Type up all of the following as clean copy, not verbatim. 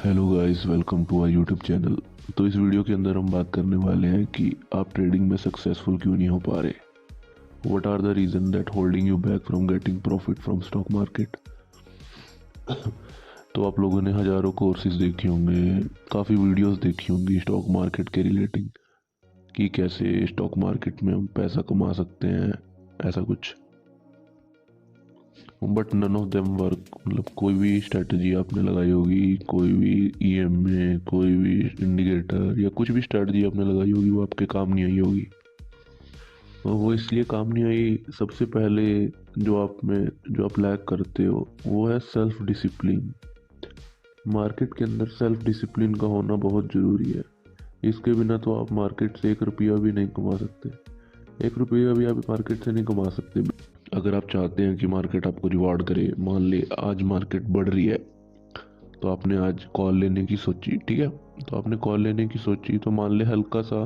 Hello guys, welcome to our YouTube channel. तो इस video के अंदर हम बात करने वाले हैं कि आप ट्रेडिंग में सक्सेसफुल क्यों नहीं हो पा रहे। What are the reason that holding you back from getting profit from stock market. तो आप लोगों ने हज़ारों कोर्सेज देखे होंगे, काफ़ी वीडियोस देखी होंगी स्टॉक मार्केट के रिलेटिंग कि कैसे स्टॉक मार्केट में हम पैसा कमा सकते हैं, ऐसा कुछ। But none of them work. मतलब कोई भी स्ट्रेटजी आपने लगाई होगी, कोई भी ईएमए, कोई भी इंडिकेटर या कुछ भी स्ट्रेटजी आपने लगाई होगी, वो आपके काम नहीं आई होगी। और वो इसलिए काम नहीं आई, सबसे पहले जो आप लैक करते हो वो है सेल्फ डिसिप्लिन। मार्केट के अंदर सेल्फ डिसिप्लिन का होना बहुत ज़रूरी है। इसके बिना तो आप मार्केट से 1 रुपया भी नहीं कमा सकते। 1 रुपया भी आप मार्केट से नहीं कमा सकते। अगर आप चाहते हैं कि मार्केट आपको रिवॉर्ड करे, मान ले आज मार्केट बढ़ रही है तो आपने आज कॉल लेने की सोची, ठीक है। तो आपने कॉल लेने की सोची तो मान ले हल्का सा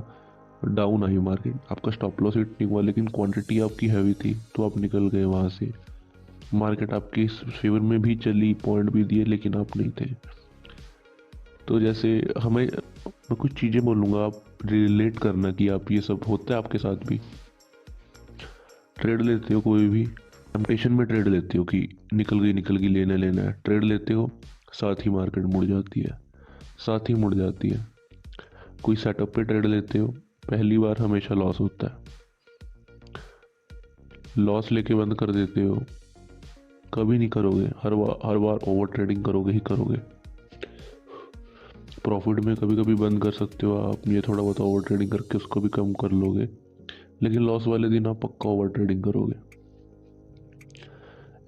डाउन आई मार्केट, आपका स्टॉप लॉस हिट नहीं हुआ लेकिन क्वांटिटी आपकी हैवी थी तो आप निकल गए वहाँ से। मार्केट आपके फेवर में भी चली, पॉइंट भी दिए, लेकिन आप नहीं थे। तो जैसे मैं कुछ चीज़ें बोलूँगा, आप रिलेट करना कि आप ये सब होता है आपके साथ भी। ट्रेड लेते हो, कोई भी टेम्पटेशन में ट्रेड लेते हो कि निकल गई लेना लेना है, ट्रेड लेते हो, साथ ही मार्केट मुड़ जाती है, साथ ही मुड़ जाती है। कोई सेटअप पे ट्रेड लेते हो, पहली बार हमेशा लॉस होता है, लॉस लेके बंद कर देते हो, कभी नहीं करोगे, हर बार ओवर ट्रेडिंग करोगे ही करोगे। प्रॉफिट में कभी कभी बंद कर सकते हो आप, ये थोड़ा बहुत ओवर ट्रेडिंग करके उसको भी कम कर लोगे, लेकिन लॉस वाले दिन आप पक्का ओवर ट्रेडिंग करोगे।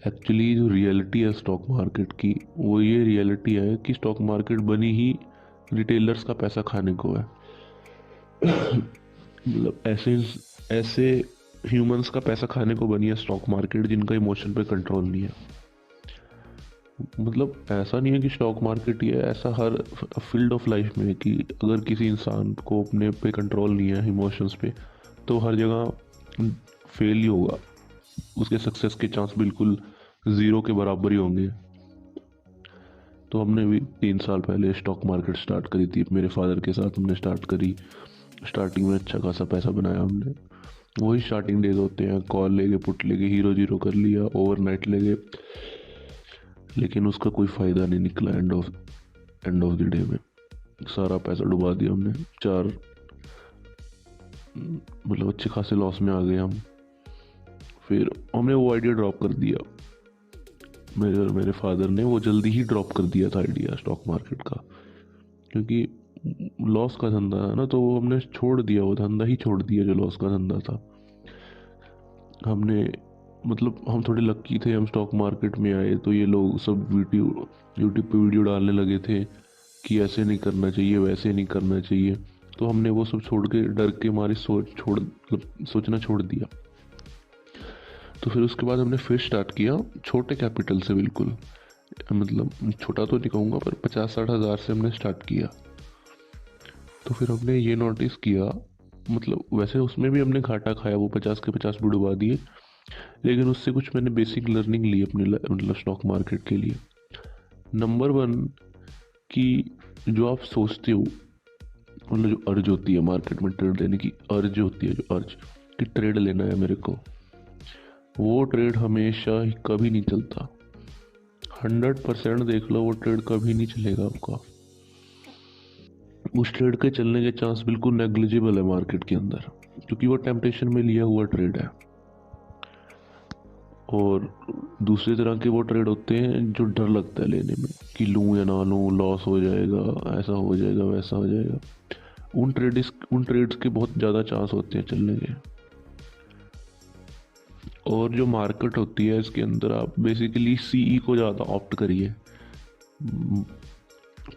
एक्चुअली जो रियलिटी है स्टॉक मार्केट की, वो ये रियलिटी है कि स्टॉक मार्केट बनी ही रिटेलर्स का पैसा खाने को है। मतलब ऐसे ऐसे ह्यूमंस का पैसा खाने को बनी है स्टॉक मार्केट, जिनका इमोशन पे कंट्रोल नहीं है। मतलब ऐसा नहीं है कि स्टॉक मार्केट ही है, ऐसा हर फील्ड ऑफ लाइफ में है कि अगर किसी इंसान को अपने पे कंट्रोल नहीं है, इमोशंस पे, तो हर जगह फेल ही होगा। उसके सक्सेस के चांस बिल्कुल ज़ीरो के बराबर ही होंगे। तो हमने भी 3 साल पहले स्टॉक मार्केट स्टार्ट करी थी, मेरे फादर के साथ हमने स्टार्ट करी। स्टार्टिंग में अच्छा खासा पैसा बनाया हमने। वही स्टार्टिंग डेज होते हैं, कॉल ले गए, पुट ले गए, हीरो जीरो कर लिया, ओवरनाइट ले गए, लेकिन उसका कोई फ़ायदा नहीं निकला। एंड ऑफ द डे में सारा पैसा डुबा दिया हमने। चार मतलब अच्छे खासे लॉस में आ गए हम। फिर हमने वो आइडिया ड्रॉप कर दिया, मेरे और मेरे फादर ने वो जल्दी ही ड्रॉप कर दिया था आइडिया स्टॉक मार्केट का, क्योंकि लॉस का धंधा है ना, तो वो हमने छोड़ दिया, वो धंधा ही छोड़ दिया जो लॉस का धंधा था। हमने मतलब हम थोड़े लक्की थे, हम स्टॉक मार्केट में आए तो ये लोग सब यूट्यूब पे वीडियो डालने लगे थे कि ऐसे नहीं करना चाहिए, वैसे नहीं करना चाहिए। तो हमने वो सब छोड़ के, डर के मारे सोचना छोड़ दिया। तो फिर उसके बाद हमने फिर स्टार्ट किया छोटे कैपिटल से, बिल्कुल मतलब छोटा तो नहीं कहूँगा, पर 50-60 हज़ार से हमने स्टार्ट किया। तो फिर हमने ये नोटिस किया, मतलब वैसे उसमें भी हमने घाटा खाया, वो 50 के 50 भी डुबा दिए, लेकिन उससे कुछ मैंने बेसिक लर्निंग ली अपने मतलब स्टॉक मार्केट के लिए। नंबर 1 कि जो आप सोचते हो, मतलब जो अर्ज होती है मार्केट में ट्रेड लेने की, अर्ज होती है, जो अर्ज कि ट्रेड लेना है मेरे को, वो ट्रेड हमेशा ही कभी नहीं चलता। 100% देख लो, वो ट्रेड कभी नहीं चलेगा आपका। उस ट्रेड के चलने के चांस बिल्कुल नेग्लिजिबल है मार्केट के अंदर, क्योंकि वो टेम्पटेशन में लिया हुआ ट्रेड है। और दूसरी तरह के वो ट्रेड होते हैं जो डर लगता है लेने में कि लूँ या ना लूँ, लॉस हो जाएगा, ऐसा हो जाएगा, वैसा हो जाएगा। उन ट्रेड्स के बहुत ज़्यादा चांस होते हैं चलने के। और जो मार्केट होती है इसके अंदर आप बेसिकली सीई को ज़्यादा ऑप्ट करिए,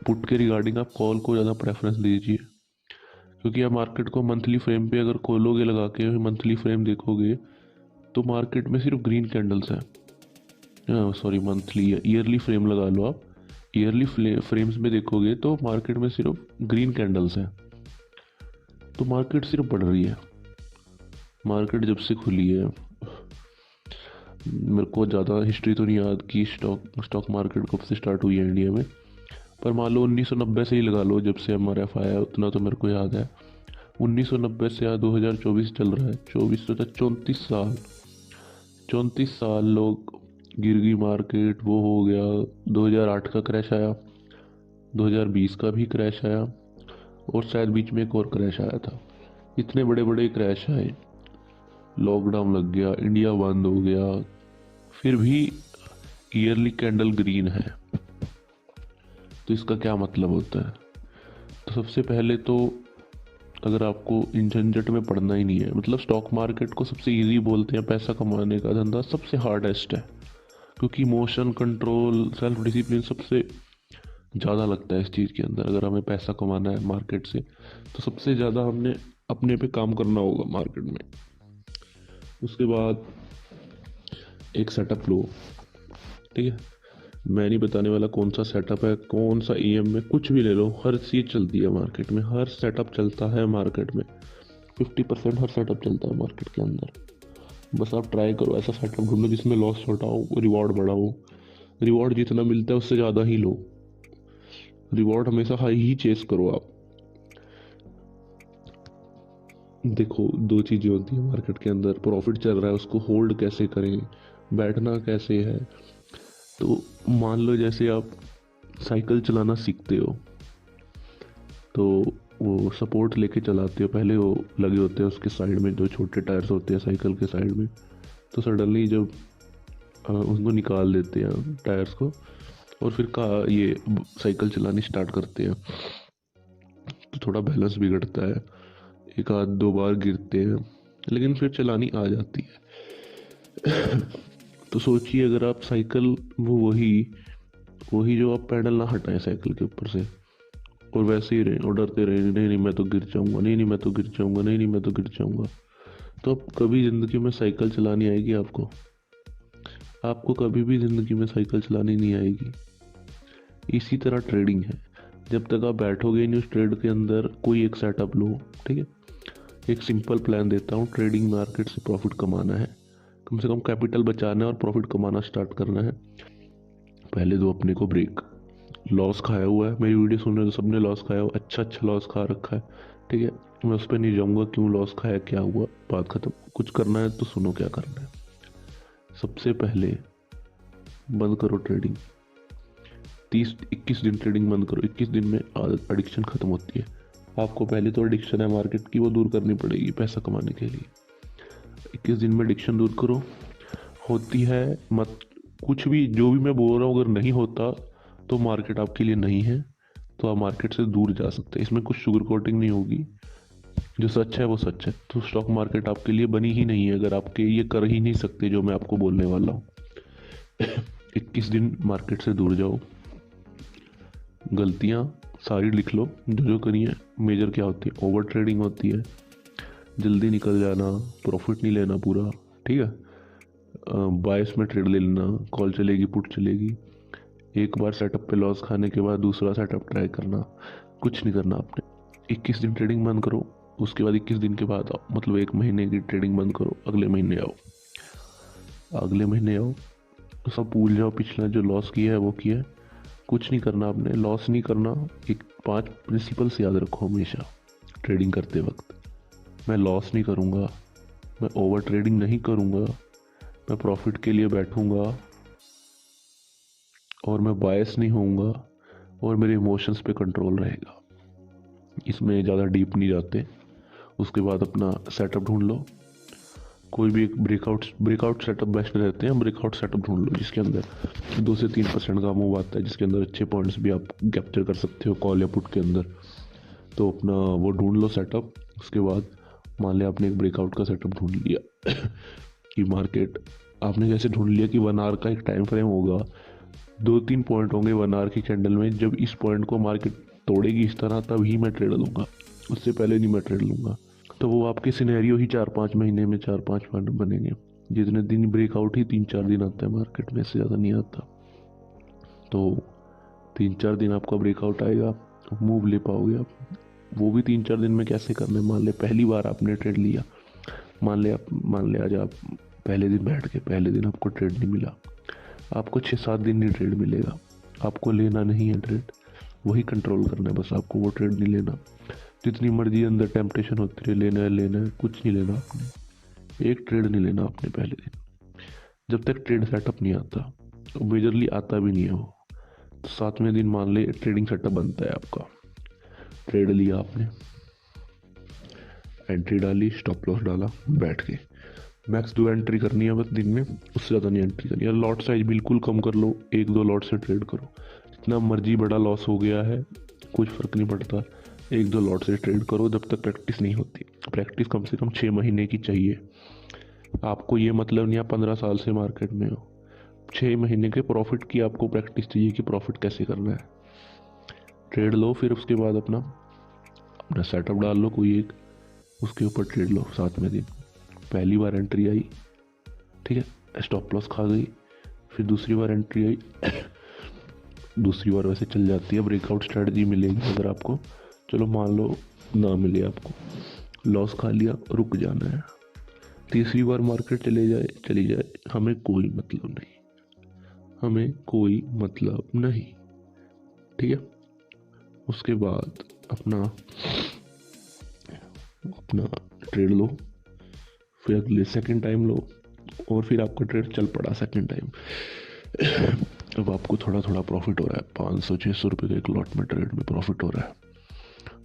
पुट के रिगार्डिंग आप कॉल को ज़्यादा प्रेफरेंस दीजिए। क्योंकि आप मार्केट को मंथली फ्रेम पे अगर खोलोगे, लगा के मंथली फ्रेम देखोगे, तो मार्केट में सिर्फ ग्रीन कैंडल्स हैं। सॉरी, मंथली या ईयरली फ्रेम लगा लो आप। ईयरली फ्रेम्स में देखोगे तो मार्केट में सिर्फ ग्रीन कैंडल्स हैं। तो मार्केट सिर्फ बढ़ रही है। मार्केट जब से खुली है, मेरे को ज़्यादा हिस्ट्री तो नहीं याद कि स्टॉक मार्केट कब से स्टार्ट हुई है इंडिया में, पर मान लो 1990 से ही लगा लो, जब से MRF आया है, उतना तो मेरे को याद है। 1990 से आज 2024 चल रहा है, 24 तो 34 साल, 34 साल लोग गिर गई मार्केट, वो हो गया। 2008 का क्रैश आया, 2020 का भी क्रैश आया, और शायद बीच में एक और क्रैश आया था। इतने बड़े बड़े क्रैश आए, लॉकडाउन लग गया, इंडिया बंद हो गया, फिर भी ईयरली कैंडल ग्रीन है। तो इसका क्या मतलब होता है? तो सबसे पहले तो अगर आपको इन झंझट में पड़ना ही नहीं है, मतलब स्टॉक मार्केट को सबसे इजी बोलते हैं पैसा कमाने का धंधा, सबसे हार्डेस्ट है, क्योंकि इमोशन कंट्रोल, सेल्फ डिसिप्लिन सबसे ज़्यादा लगता है इस चीज़ के अंदर। अगर हमें पैसा कमाना है मार्केट से, तो सबसे ज़्यादा हमने अपने पे काम करना होगा मार्केट में। उसके बाद एक सेटअप लो, ठीक है। मैं नहीं बताने वाला कौन सा सेटअप है, कौन सा EM में, कुछ भी ले लो, हर चीज़ चलती है मार्केट में, हर सेटअप चलता है मार्केट में। 50% हर सेटअप चलता है मार्केट के अंदर। बस आप ट्राई करो, ऐसा सेटअप ढूंढो जिसमें लॉस छोटा हो, रिवॉर्ड बड़ा हो। रिवॉर्ड जितना मिलता है उससे ज़्यादा ही लो, रिवॉर्ड हमेशा हाई ही चेस करो आप। देखो, दो चीज़ें होती हैं मार्केट के अंदर, प्रॉफिट चल रहा है उसको होल्ड कैसे करें, बैठना कैसे है। तो मान लो जैसे आप साइकिल चलाना सीखते हो, तो वो सपोर्ट लेके चलाते हो, पहले वो लगे होते हैं उसके साइड में, जो छोटे टायर्स होते हैं साइकिल के साइड में। तो सडनली जब उनको निकाल देते हैं टायर्स को, और फिर ये साइकिल चलानी स्टार्ट करते हैं, तो थोड़ा बैलेंस बिगड़ता है, एक आध दो बार गिरते हैं, लेकिन फिर चलानी आ जाती है। तो सोचिए, अगर आप साइकिल, वो वही वही जो आप पैडल ना हटाएं साइकिल के ऊपर से, और वैसे ही रहें और डरते रहें, नहीं नहीं मैं तो गिर जाऊंगा, नहीं नहीं मैं तो गिर जाऊंगा, नहीं नहीं मैं तो गिर जाऊंगा, तो अब कभी ज़िंदगी में साइकिल चलानी आएगी आपको? आपको कभी भी ज़िंदगी में साइकिल चलानी नहीं आएगी। इसी तरह ट्रेडिंग है, जब तक आप बैठोगे नहीं उस ट्रेड के अंदर, कोई एक सेटअप लो, ठीक है। एक सिंपल प्लान देता हूँ, ट्रेडिंग मार्केट से प्रॉफिट कमाना है, कम से कम कैपिटल बचाना है और प्रॉफिट कमाना स्टार्ट करना है। पहले दो अपने को ब्रेक। लॉस खाया हुआ है, मेरी वीडियो सुन रहे हो तो सबने लॉस खाया हुआ, अच्छा लॉस खा रखा है, ठीक है। मैं उस पर नहीं जाऊँगा क्यों लॉस खाया, क्या हुआ, बात खत्म। कुछ करना है तो सुनो क्या करना है। सबसे पहले बंद करो ट्रेडिंग, 30-21 दिन ट्रेडिंग बंद करो। 21 दिन में आदत, एडिक्शन ख़त्म होती है। आपको पहले तो एडिक्शन है मार्केट की, वो दूर करनी पड़ेगी पैसा कमाने के लिए। 21 दिन में एडिक्शन दूर करो। होती है मत, कुछ भी जो भी मैं बोल रहा हूँ अगर नहीं होता तो मार्केट आपके लिए नहीं है, तो आप मार्केट से दूर जा सकते हैं। इसमें कुछ शुगर कोटिंग नहीं होगी, जो सच है वो सच है। तो स्टॉक मार्केट आपके लिए बनी ही नहीं है अगर आपके ये कर ही नहीं सकते जो मैं आपको बोलने वाला हूँ। 21 दिन मार्केट से दूर जाओ। गलतियाँ सारी लिख लो जो जो करी है। मेजर क्या होती है? ओवर ट्रेडिंग होती है, जल्दी निकल जाना, प्रॉफिट नहीं लेना पूरा, ठीक है। बायस में ट्रेड ले लेना, कॉल चलेगी पुट चलेगी, एक बार सेटअप पे लॉस खाने के बाद दूसरा सेटअप ट्राई करना, कुछ नहीं करना आपने। 21 दिन ट्रेडिंग बंद करो, उसके बाद 21 दिन के बाद आओ, मतलब 1 महीने की ट्रेडिंग बंद करो, अगले महीने आओ, अगले महीने आओ, तो सब भूल जाओ, पिछला जो लॉस किया है वो किया है, कुछ नहीं करना आपने, लॉस नहीं करना। एक 5 प्रिंसिपल्स याद रखो हमेशा ट्रेडिंग करते वक्त। मैं लॉस नहीं करूँगा, मैं ओवर ट्रेडिंग नहीं करूँगा, मैं प्रॉफिट के लिए बैठूँगा, और मैं बायस नहीं होऊंगा, और मेरे इमोशंस पे कंट्रोल रहेगा। इसमें ज़्यादा डीप नहीं जाते। उसके बाद अपना सेटअप ढूंढ लो, कोई भी एक ब्रेकआउट सेटअप बेस्ट रहते हैं। ब्रेकआउट सेटअप ढूंढ लो जिसके अंदर 2 से 3% का मूव आता है, जिसके अंदर अच्छे पॉइंट्स भी आप कैप्चर कर सकते हो कॉल या पुट के अंदर। तो अपना वो ढूंढ लो सेटअप। उसके बाद मान लिया आपने एक ब्रेकआउट का सेटअप ढूंढ लिया कि मार्केट आपने जैसे ढूंढ लिया कि 1 आवर का एक टाइम फ्रेम होगा, 2-3 पॉइंट होंगे 1 आवर की कैंडल में, जब इस पॉइंट को मार्केट तोड़ेगी इस तरह तब ही मैं ट्रेड लूँगा, उससे पहले नहीं मैं ट्रेड लूँगा। तो वो आपके सिनेरियो ही 4-5 महीने में 4-5 पॉइंट बनेंगे। जितने दिन ब्रेकआउट ही 3-4 दिन आता है मार्केट में, इससे ज़्यादा नहीं आता। तो 3-4 दिन आपका ब्रेकआउट आएगा, मूव ले पाओगे आप। वो भी 3-4 दिन में कैसे करना है? मान ले पहली बार आपने ट्रेड लिया, मान ले आज आप पहले दिन बैठ के, पहले दिन आपको ट्रेड नहीं मिला, आपको 6-7 दिन नहीं ट्रेड मिलेगा। आपको लेना नहीं है ट्रेड, वही कंट्रोल करना है बस आपको, वो ट्रेड नहीं लेना। जितनी मर्जी अंदर टेम्पटेशन होती रहे, लेना है, कुछ नहीं लेना आपने, एक ट्रेड नहीं लेना आपने पहले दिन, जब तक ट्रेड सेटअप नहीं आता। तो मेजरली आता भी नहीं है वो, तो 7वें दिन मान ले ट्रेडिंग सेटअप बनता है आपका। ट्रेड लिया आपने, एंट्री डाली, स्टॉप लॉस डाला, बैठ के मैक्स 2 एंट्री करनी है बस दिन में, उससे ज़्यादा नहीं एंट्री करनी है। लॉट साइज बिल्कुल कम कर लो, 1-2 लॉट से ट्रेड करो। जितना मर्जी बड़ा लॉस हो गया है कुछ फ़र्क नहीं पड़ता, 1-2 लॉट से ट्रेड करो जब तक प्रैक्टिस नहीं होती। प्रैक्टिस कम से कम 6 महीने की चाहिए आपको। ये मतलब नहीं आप 15 साल से मार्केट में हो, 6 महीने के प्रॉफिट की आपको प्रैक्टिस चाहिए कि प्रॉफिट कैसे करना है। ट्रेड लो, फिर उसके बाद अपना सेटअप डाल लो कोई एक, उसके ऊपर ट्रेड लो 7वें दिन। पहली बार एंट्री आई, ठीक है, स्टॉप लॉस खा गई, फिर दूसरी बार एंट्री आई दूसरी बार वैसे चल जाती है, ब्रेकआउट स्ट्रेटजी मिलेगी अगर आपको, चलो मान लो ना मिले आपको, लॉस खा लिया, रुक जाना है। तीसरी बार मार्केट चली जाए, हमें कोई मतलब नहीं, हमें कोई मतलब नहीं, ठीक है। उसके बाद अपना ट्रेड लो, फिर अगले सेकंड टाइम लो, और फिर आपका ट्रेड चल पड़ा सेकंड टाइम। अब आपको थोड़ा थोड़ा प्रॉफिट हो रहा है, 500-600 रुपये के एक लॉट में ट्रेड में प्रॉफिट हो रहा है,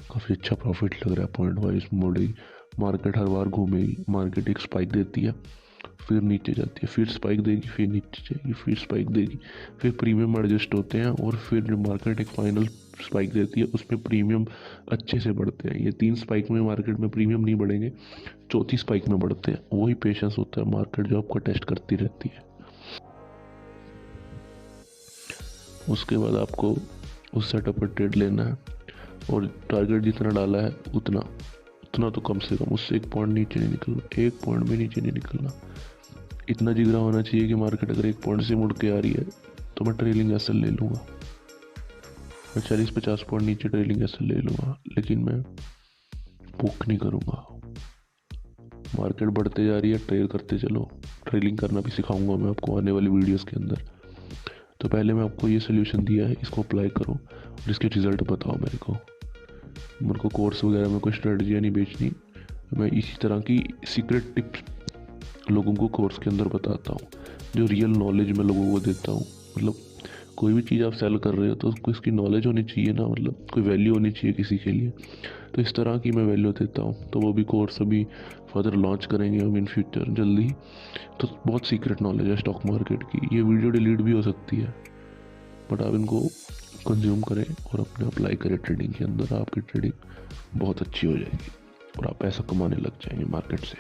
काफ़ी अच्छा प्रॉफिट लग रहा है। पॉइंट वाइज मोड़ी, मार्केट हर बार घूमेगी, मार्केट एक स्पाइक देती है, फिर नीचे जाती है, फिर स्पाइक देगी, फिर नीचे जाएगी, फिर स्पाइक देगी, फिर प्रीमियम एडजस्ट होते हैं, और फिर जो मार्केट एक फाइनल स्पाइक देती है उसमें प्रीमियम अच्छे से बढ़ते हैं। ये 3 स्पाइक में मार्केट में प्रीमियम नहीं बढ़ेंगे, चौथी स्पाइक में बढ़ते हैं। वही पेशेंस होता है मार्केट जो आपको टेस्ट करती रहती है। उसके बाद आपको उस सेटअप पर ट्रेड लेना है, और टारगेट जितना डाला है उतना तो कम से कम उससे 1 पॉइंट नीचे नहीं निकलना, 1 पॉइंट भी नीचे नहीं निकलना। इतना जिगरा होना चाहिए कि मार्केट अगर 1 पॉइंट से मुड़ के आ रही है तो मैं ट्रेलिंग एसएल ले लूँगा, मैं 40-50 पॉइंट नीचे ट्रेलिंग एसएल ले लूँगा, लेकिन मैं बुक नहीं करूँगा। मार्केट बढ़ते जा रही है, ट्रेल करते चलो, ट्रेलिंग करना भी सिखाऊंगा मैं आपको आने वाली वीडियोस के अंदर। तो पहले मैं आपको ये सोल्यूशन दिया है, इसको अप्लाई करो और इसके रिज़ल्ट बताओ मेरे को कोर्स वगैरह में कोई स्ट्रेटजियाँ नहीं बेचनी, मैं इसी तरह की सीक्रेट टिप्स लोगों को कोर्स के अंदर बताता हूँ, जो रियल नॉलेज मैं लोगों को देता हूँ। मतलब कोई भी चीज़ आप सेल कर रहे हो तो उसको इसकी नॉलेज होनी चाहिए ना, मतलब कोई वैल्यू होनी चाहिए किसी के लिए, तो इस तरह की मैं वैल्यू देता हूँ। तो वो भी कोर्स अभी फर्दर लॉन्च करेंगे हम इन फ्यूचर जल्दी। तो बहुत सीक्रेट नॉलेज है स्टॉक मार्केट की, ये वीडियो डिलीट भी हो सकती है, बट आप इनको कंज्यूम करें और अपने अप्लाई करें ट्रेडिंग के अंदर, आपकी ट्रेडिंग बहुत अच्छी हो जाएगी और आप पैसा कमाने लग जाएंगे मार्केट से।